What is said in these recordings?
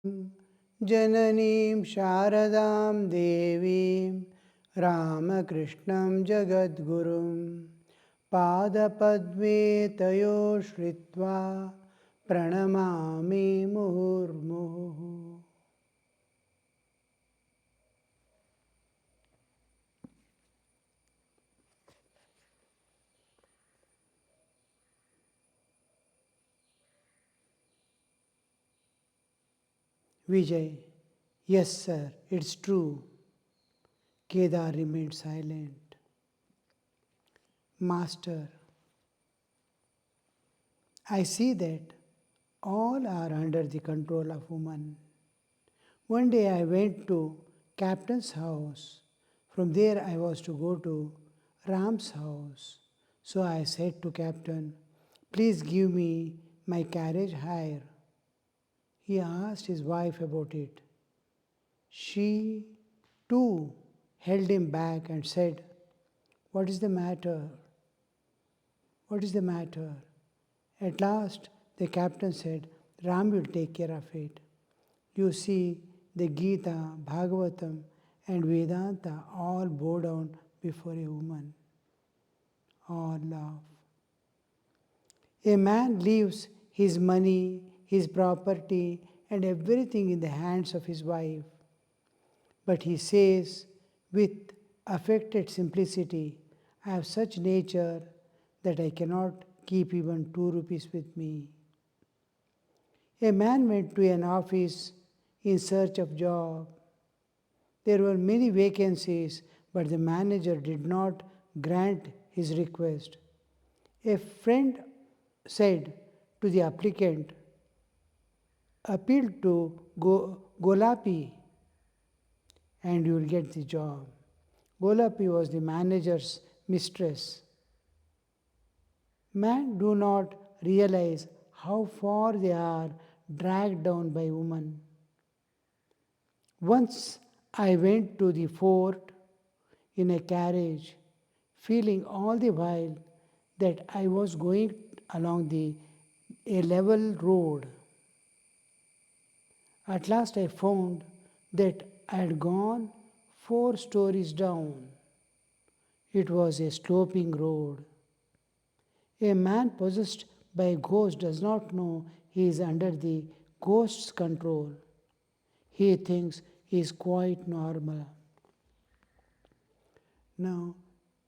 जननीं शारदां देवीं रामकृष्णं जगद्गुरुं पादपद्मे तयो श्रित्वा प्रणमामि मुहुर्मुहुः. Vijay: yes, sir, it's true. Kedar remained silent. Master: I see that all are under the control of woman. One day I went to Captain's house. From there I was to go to Ram's house. So I said to Captain, please give me my carriage hire. He asked his wife about it. She too held him back and said, what is the matter? What is the matter? At last the captain said, Ram will take care of it. You see, the Gita, Bhagavatam, and Vedanta all bow down before a woman. All laugh. A man leaves his money, his property, and everything in the hands of his wife. But he says, with affected simplicity, I have such nature that I cannot keep even 2 rupees with me. A man went to an office in search of job. There were many vacancies, but the manager did not grant his request. A friend said to the applicant, appeal to Golapi and you will get the job. Golapi was the manager's mistress. Men do not realize how far they are dragged down by women. Once I went to the fort in a carriage, feeling all the while that I was going along a level road. At last I found that I had gone 4 stories down. It was a sloping road. A man possessed by a ghost does not know he is under the ghost's control. He thinks he is quite normal. Now,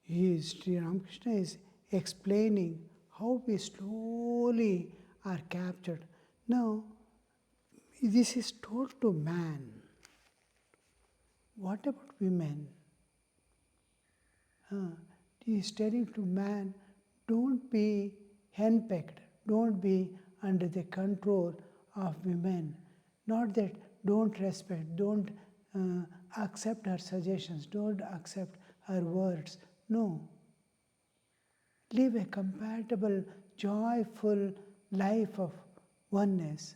Sri Ramakrishna is explaining how we slowly are captured. Now, this is told to man. What about women? He is telling to man, don't be henpecked, don't be under the control of women. Not that don't respect, don't accept her suggestions, don't accept her words. No. Live a compatible, joyful life of oneness,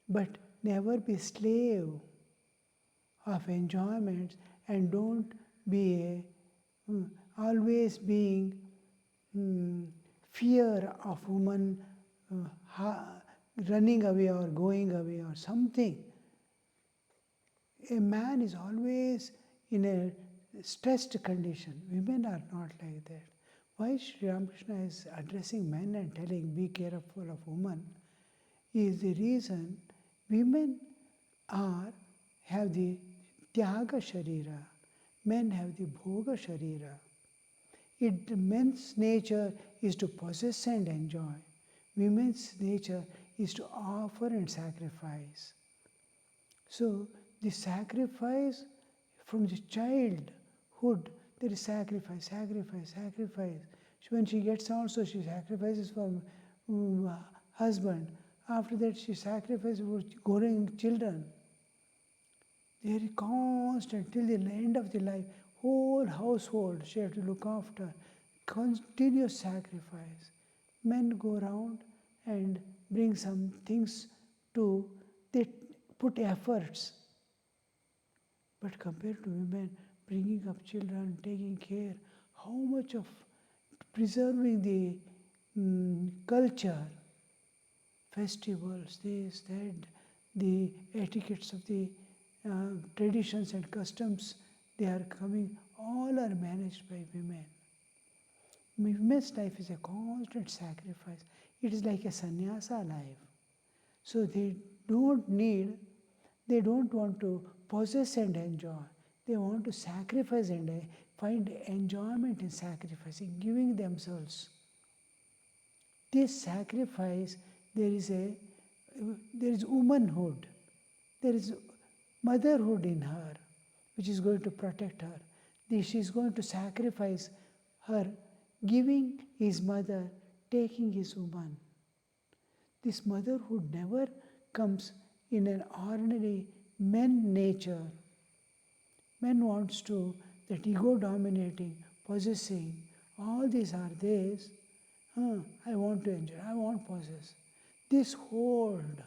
but never be slave of enjoyments and don't be always being fear of woman running away or going away or something. A man is always in a stressed condition. Women are not like that. Why Sri Ramakrishna is addressing men and telling be careful of women is the reason women have the Tyaga Sharira, men have the Bhoga Sharira. Men's nature is to possess and enjoy. Women's nature is to offer and sacrifice. So the sacrifice from the childhood, there is sacrifice. When she gets also, she sacrifices for husband. After that, she sacrifices for growing children. They are constant till the end of the life. Whole household she has to look after. Continuous sacrifice. Men go around and bring some things to, they put efforts. But compared to women, bringing up children, taking care, how much of preserving the culture, festivals, this, that, the etiquettes of the traditions and customs, they are coming, all are managed by women. Women's life is a constant sacrifice. It is like a sannyasa life. So they don't want to possess and enjoy. They want to sacrifice and find enjoyment in sacrificing, giving themselves. This sacrifice, there is womanhood, there is motherhood in her, which is going to protect her. She is going to sacrifice her, giving his mother, taking his woman. This motherhood never comes in an ordinary man nature. Man wants to, that ego dominating, possessing, all these are theirs. I want to enjoy, I want possess. This hold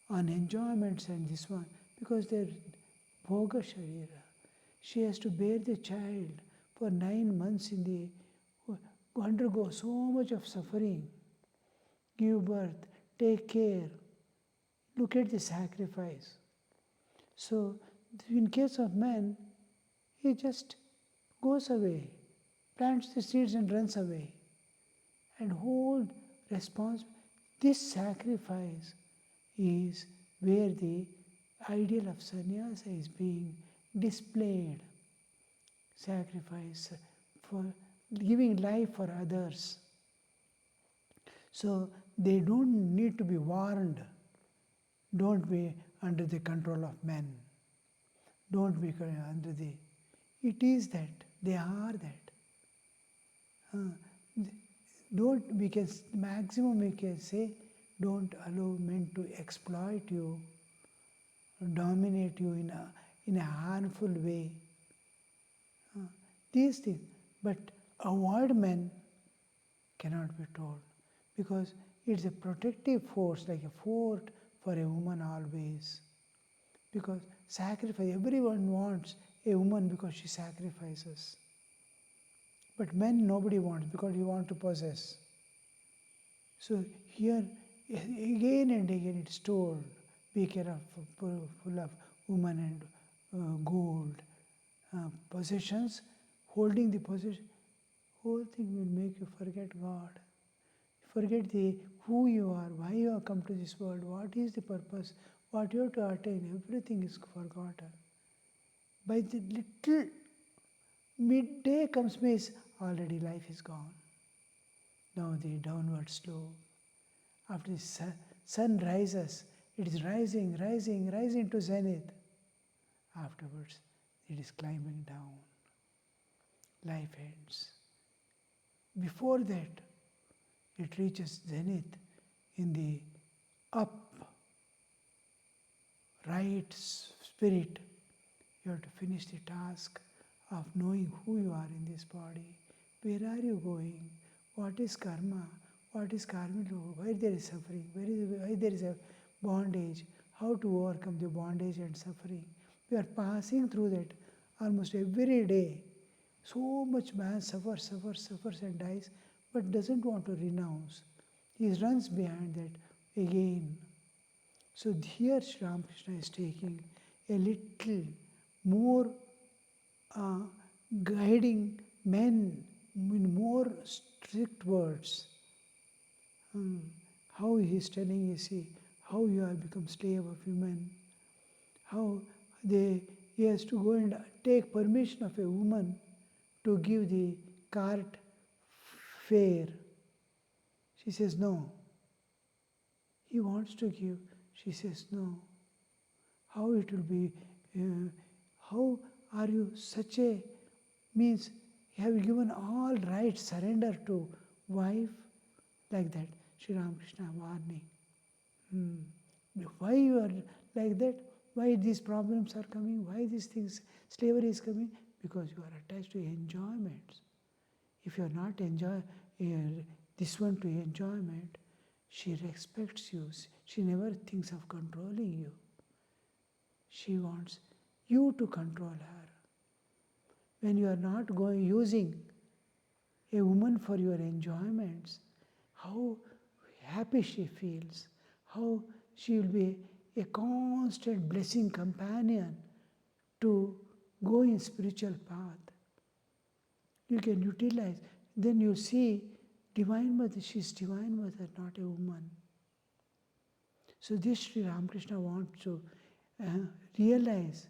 on enjoyments and this one, because they're bhoga sharira. She has to bear the child for 9 months in the, undergo so much of suffering, give birth, take care. Look at the sacrifice. So, in case of man, he just goes away, plants the seeds and runs away, and hold response. This sacrifice is where the ideal of sannyasa is being displayed. Sacrifice for giving life for others. So they don't need to be warned. Don't be under the control of men. Don't be under the... It is that. They are that. Maximum we can say, don't allow men to exploit you, dominate you in a harmful way. These things. But avoid men cannot be told, because it's a protective force, like a fort for a woman always. Because sacrifice, everyone wants a woman because she sacrifices. But men nobody wants, because he wants to possess. So here again and again it's told, be careful, full of woman and gold, possessions, holding the possession. Whole thing will make you forget God. Forget who you are, why you have come to this world, what is the purpose, what you have to attain, everything is forgotten. By the little midday comes, means already life is gone. Now the downward slope. After the sun rises, it is rising to zenith. Afterwards, it is climbing down. Life ends. Before that, it reaches zenith in the up, right spirit. You have to finish the task of knowing who you are in this body. Where are you going? What is karma? What is karmic? Why there is suffering? Why there is a bondage? How to overcome the bondage and suffering? We are passing through that almost every day. So much man suffers and dies, but doesn't want to renounce. He runs behind that again. So here Sri Ramakrishna is taking a little more guiding men in more strict words. How he is telling, you see, how you have become slave of women, how he has to go and take permission of a woman to give the cart fare. She says no. He wants to give. She says no. How it will be, how are you such a, means you have given all rights, surrender to wife, like that. Sri Ramakrishna warning. Why you are like that? Why these problems are coming? Why these things, slavery is coming? Because you are attached to enjoyments. If you are not enjoy this one to enjoyment, she respects you. She never thinks of controlling you. She wants you to control her. When you are not using a woman for your enjoyments, how happy she feels, how she will be a constant blessing companion to go in spiritual path. You can utilize. Then you see Divine Mother, she is Divine Mother, not a woman. So this Sri Ramakrishna wants to realize,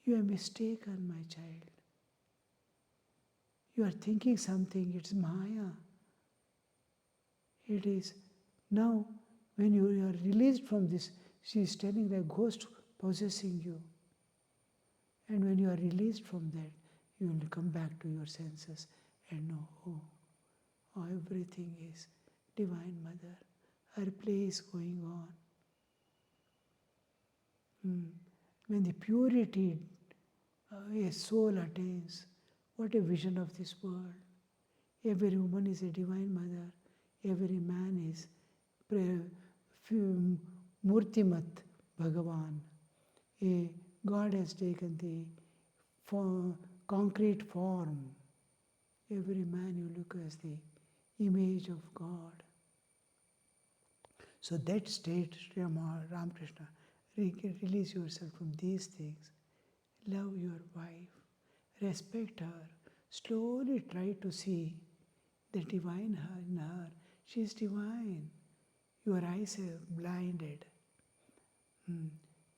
you are mistaken, my child. You are thinking something, it's Maya. It is now when you are released from this, she is telling the ghost possessing you. And when you are released from that, you will come back to your senses and know, oh, everything is Divine Mother. Her play is going on. When the purity a soul attains, what a vision of this world. Every woman is a Divine Mother. Every man is Murtimat Bhagavan. A God has taken the concrete form. Every man you look as the image of God. So that state, Sri Ramakrishna, release yourself from these things. Love your wife. Respect her. Slowly try to see the divine in her. She is divine. Your eyes are blinded.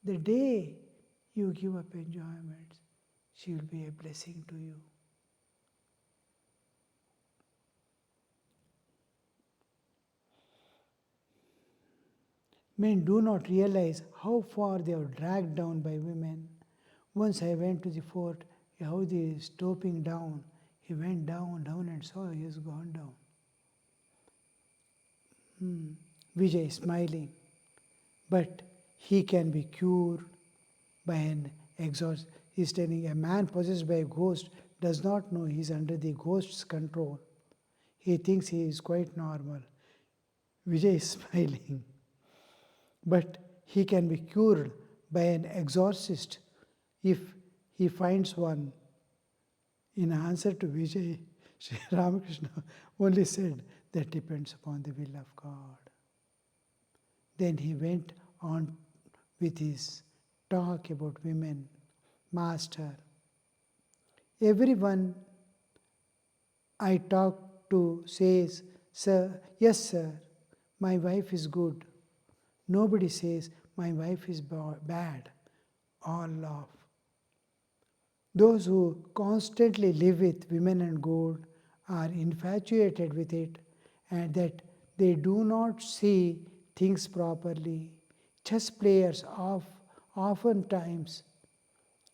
The day you give up enjoyments, she will be a blessing to you. Men do not realize how far they are dragged down by women. Once I went to the fort, how he is stooping down. He went down and saw he has gone down. Vijay is smiling. But he can be cured by an exorcist. He is telling a man possessed by a ghost does not know he is under the ghost's control. He thinks he is quite normal. Vijay is smiling. But he can be cured by an exorcist if he finds one. In answer to Vijay, Sri Ramakrishna only said that depends upon the will of God. Then he went on with his talk about women. Master, everyone I talk to says, sir, yes sir, my wife is good. Nobody says, my wife is bad. All laugh. Those who constantly live with women and gold are infatuated with it, and that they do not see things properly. Chess players oftentimes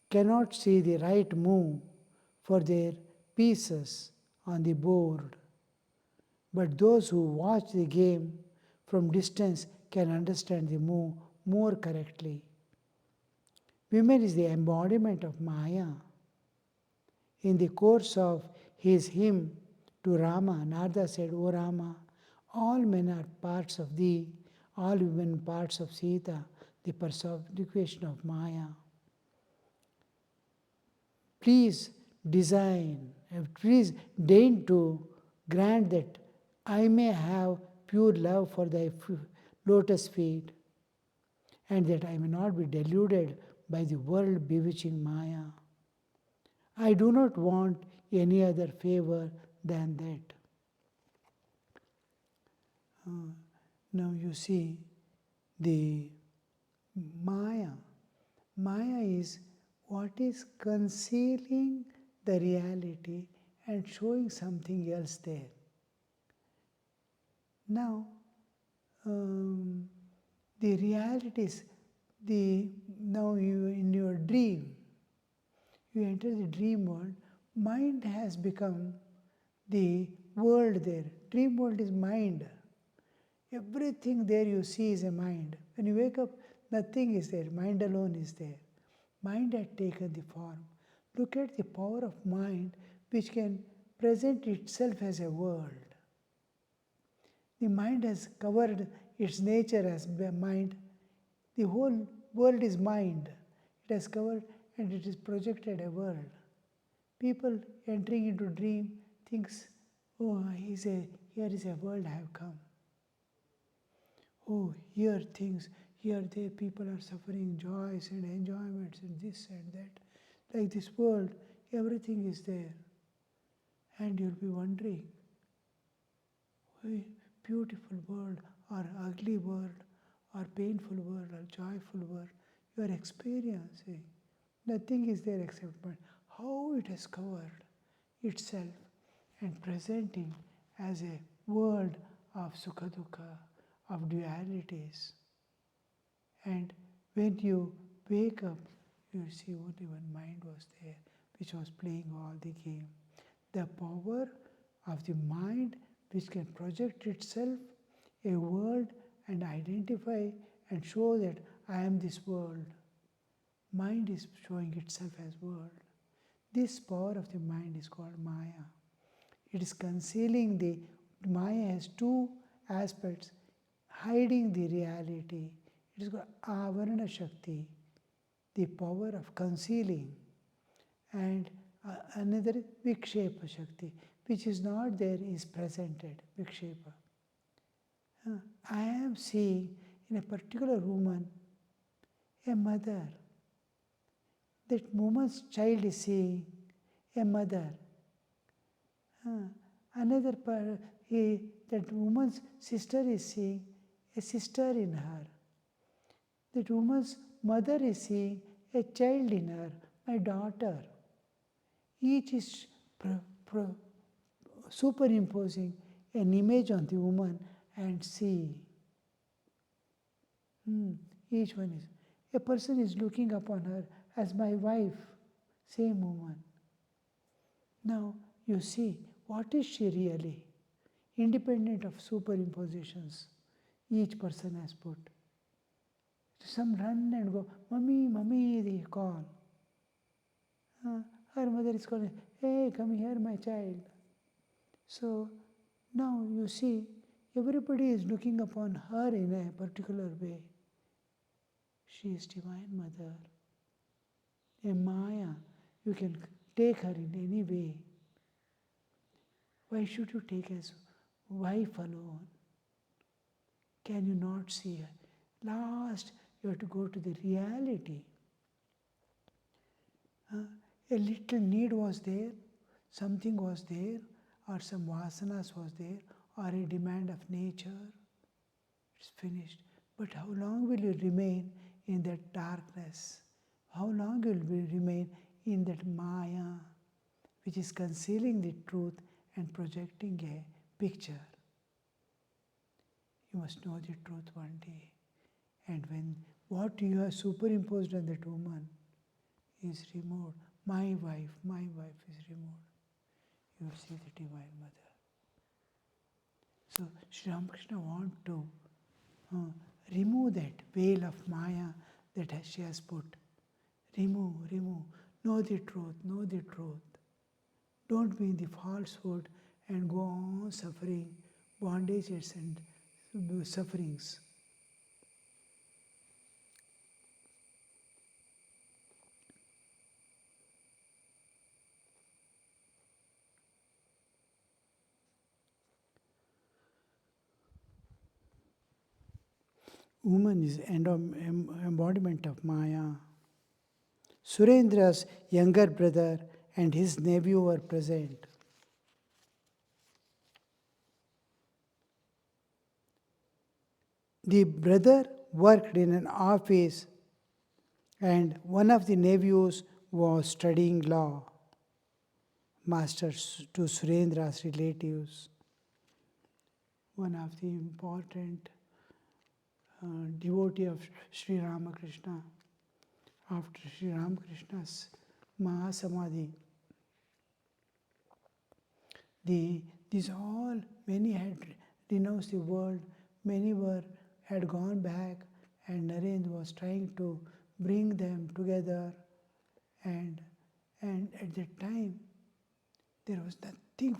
cannot see the right move for their pieces on the board. But those who watch the game from distance can understand the move more correctly. Women is the embodiment of Maya. In the course of his hymn to Rama, Narada said, O Rama, all men are parts of thee, all women parts of Sita, the personification of Maya. Please please deign to grant that I may have pure love for thy lotus feet, and that I may not be deluded by the world bewitching Maya. I do not want any other favor than that. Now you see the Maya. Maya is what is concealing the reality and showing something else there. Now, the reality is now you in your dream, you enter the dream world, mind has become the world there. Dream world is mind. Everything there you see is a mind. When you wake up, nothing is there. Mind alone is there. Mind had taken the form. Look at the power of mind which can present itself as a world. The mind has covered its nature as mind. The whole world is mind. It has covered and it is projected a world. People entering into dream thinks, oh, here is a world I have come. Oh, here things, Here there people are suffering joys and enjoyments and this and that. Like this world, everything is there. And you'll be wondering, why beautiful world or ugly world or painful world or joyful world you are experiencing. Nothing is there except mind. How it has covered itself and presenting as a world of sukha dukkha, of dualities. And when you wake up, you see only one mind was there, which was playing all the game. The power of the mind which can project itself a world and identify and show that I am this world. Mind is showing itself as world. This power of the mind is called Maya. It is concealing the Maya has two aspects, hiding the reality. It is called Avarana Shakti, the power of concealing, and another Vikshepa Shakti, which is not there, is presented, Vikshepa. I am seeing in a particular woman a mother. That woman's child is seeing a mother. Another that woman's sister is seeing a sister in her. That woman's mother is seeing a child in her, my daughter. Each is superimposing an image on the woman and see. Each one is. A person is looking upon her as my wife, same woman. Now you see, what is she really? Independent of superimpositions each person has put. Some run and go, Mummy, Mummy, they call. Her mother is calling, hey, come here, my child. So now you see, everybody is looking upon her in a particular way. She is Divine Mother. A Maya, you can take her in any way. Why should you take as wife alone? Can you not see her? Last, you have to go to the reality. A little need was there, something was there, or some vasanas was there, or a demand of nature. It's finished. But how long will you remain in that darkness? How long will you remain in that Maya, which is concealing the truth and projecting a picture? You must know the truth one day. And when what you have superimposed on that woman is removed, my wife is removed, you will see the Divine Mother. So Sri Ramakrishna wants to remove that veil of Maya that she has put. Remove. Know the truth, know the truth. Don't be in the falsehood and go on suffering, bondages and sufferings. Woman is embodiment of Maya. Surendra's younger brother and his nephew were present. The brother worked in an office and one of the nephews was studying law. Masters to Surendra's relatives. One of the important devotee of Sri Ramakrishna. After Sri Ramakrishna's Mahasamadhi, these all, many had renounced the world, many had gone back, and Narendra was trying to bring them together, and at that time there was nothing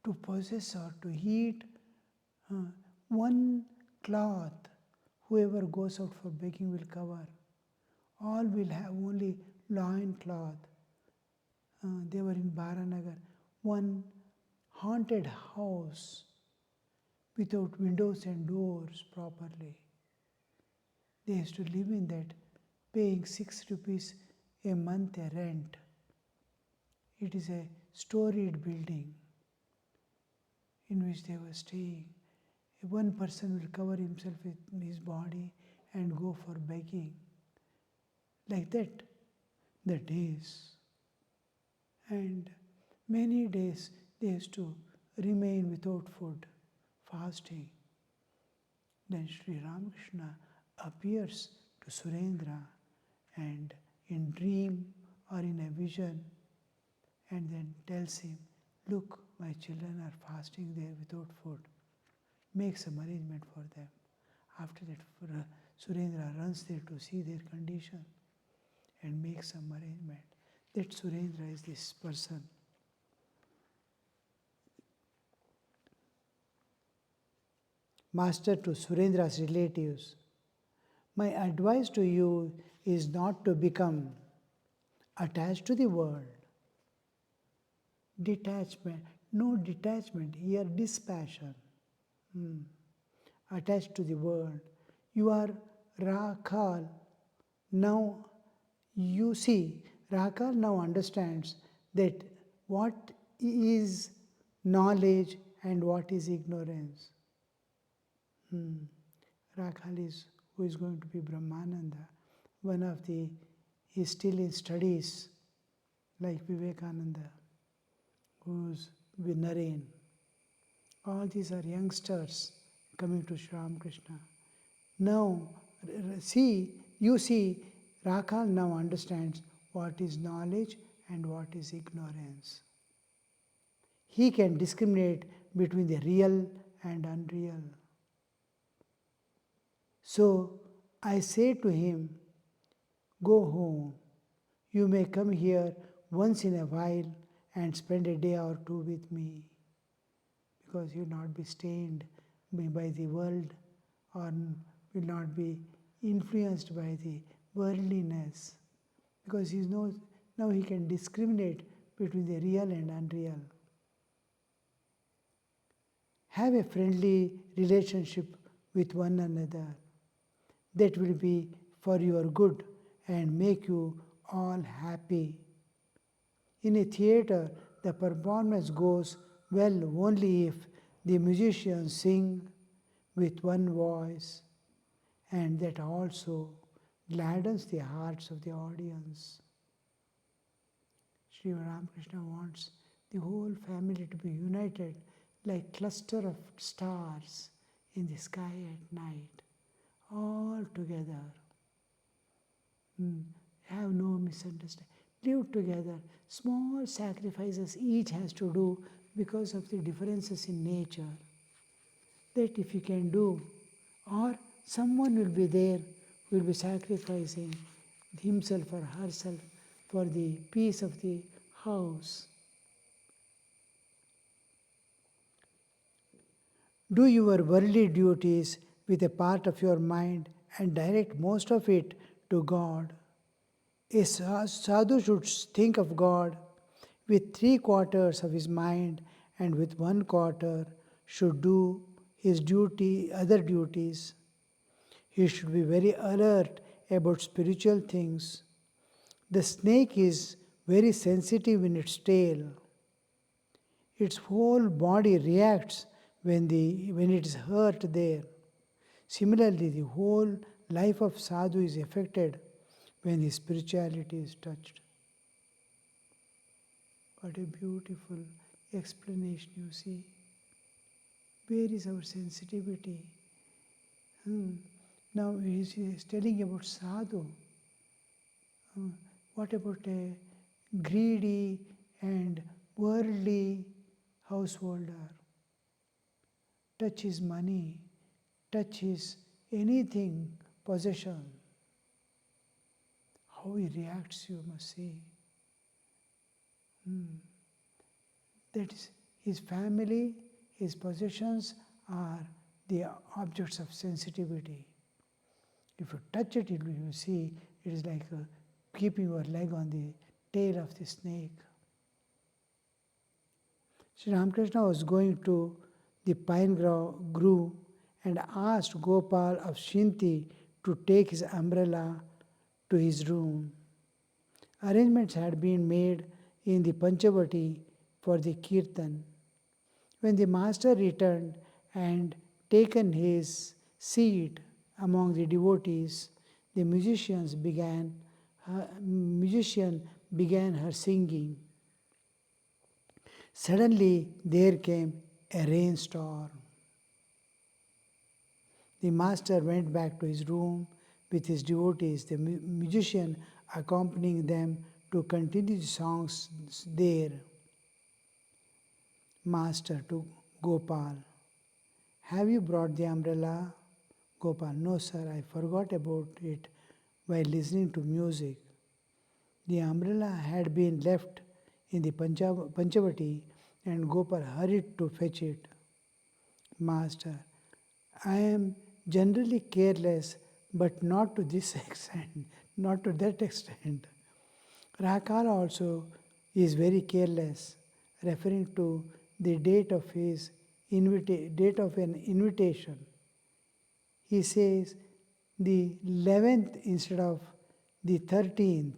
to possess or to eat. One cloth, whoever goes out for begging will cover. All will have only loin cloth. They were in Baranagar, one haunted house without windows and doors properly. They used to live in that, paying 6 rupees a month a rent. It is a storied building in which they were staying. One person will cover himself with his body and go for begging. Like that, the days. And many days they used to remain without food, fasting. Then Sri Ramakrishna appears to Surendra and in dream or in a vision and then tells him, look, my children are fasting there without food. Make some arrangement for them. After that, Surendra runs there to see their condition and makes some arrangement. That Surendra is this person. Master to Surendra's relatives, my advice to you is not to become attached to the world. Detachment, no detachment, here dispassion. Attached to the world. You are Rakhal. Now you see, Rakhal now understands that what is knowledge and what is ignorance. Rakhal is who is going to be Brahmananda. One of the, is still in studies like Vivekananda, who's with Naren. All these are youngsters coming to Sri Ramakrishna. Now, you see, Rakhal now understands what is knowledge and what is ignorance. He can discriminate between the real and unreal. So, I say to him, go home. You may come here once in a while and spend a day or two with me, because you will not be stained by the world or will not be influenced by the worldliness, because he knows now he can discriminate between the real and unreal. Have a friendly relationship with one another. That will be for your good and make you all happy. In a theater, the performance goes well only if the musicians sing with one voice, and that also gladdens the hearts of the audience. Sri Ramakrishna wants the whole family to be united like cluster of stars in the sky at night, all together. Have no misunderstanding. Live together. Small sacrifices each has to do because of the differences in nature. That if you can do, or someone will be there who will be sacrificing himself or herself for the peace of the house. Do your worldly duties with a part of your mind and direct most of it to God. A sadhu should think of God with 3/4 of his mind, and with 1/4 should do his other duties. He should be very alert about spiritual things. The snake is very sensitive in its tail. Its whole body reacts when it is hurt there. Similarly, the whole life of sadhu is affected when his spirituality is touched. What a beautiful explanation, you see. Where is our sensitivity? Now he is telling about sadhu. What about a greedy and worldly householder? Touch his money, touch his anything, possession. How he reacts, you must see. That is, his family, his possessions are the objects of sensitivity. If you touch it, you see, it is like keeping your leg on the tail of the snake. Sri Ramakrishna was going to the pine grove and asked Gopal of Shinti to take his umbrella to his room. Arrangements had been made in the Panchavati for the kirtan. When the master returned and taken his seat among the devotees, the musician began her singing. Suddenly there came a rainstorm. The master went back to his room with his devotees, the musician accompanying them to continue the songs there. Master to Gopal, have you brought the umbrella? Gopal, no sir, I forgot about it while listening to music. The umbrella had been left in the Panchavati and Gopal hurried to fetch it. Master, I am generally careless, but not to this extent, not to that extent. Rakal also is very careless, referring to the date of his date of an invitation. He says the 11th instead of the 13th.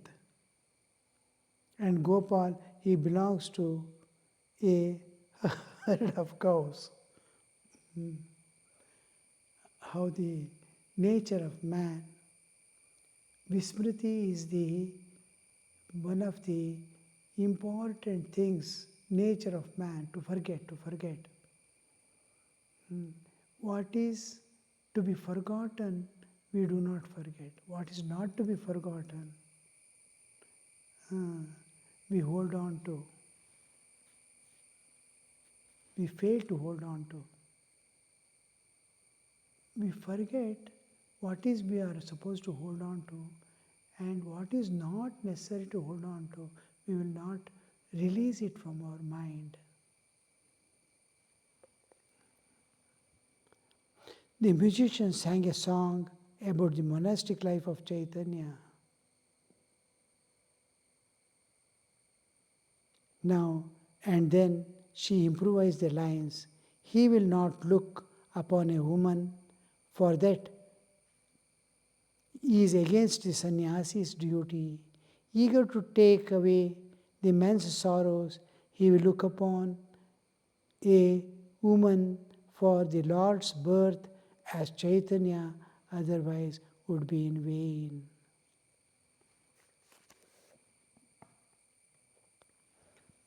And Gopal, he belongs to a herd of cows. How the nature of man, Vismriti is the one of the important things, nature of man, to forget. What is to be forgotten, we do not forget. What is not to be forgotten, we hold on to. We fail to hold on to. We forget what is we are supposed to hold on to and what is not necessary to hold on to. We will not release it from our mind. The musician sang a song about the monastic life of Chaitanya. Now and then she improvised the lines. He will not look upon a woman, for that is against the sannyasi's duty. Eager to take away the man's sorrows, he will look upon a woman for the Lord's birth as Chaitanya, otherwise would be in vain.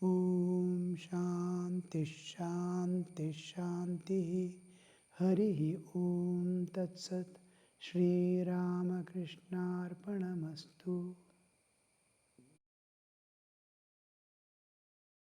Om Shanti Shanti Shanti Harihi Om Tat Sat Shri Ramakrishna Arpanamastu.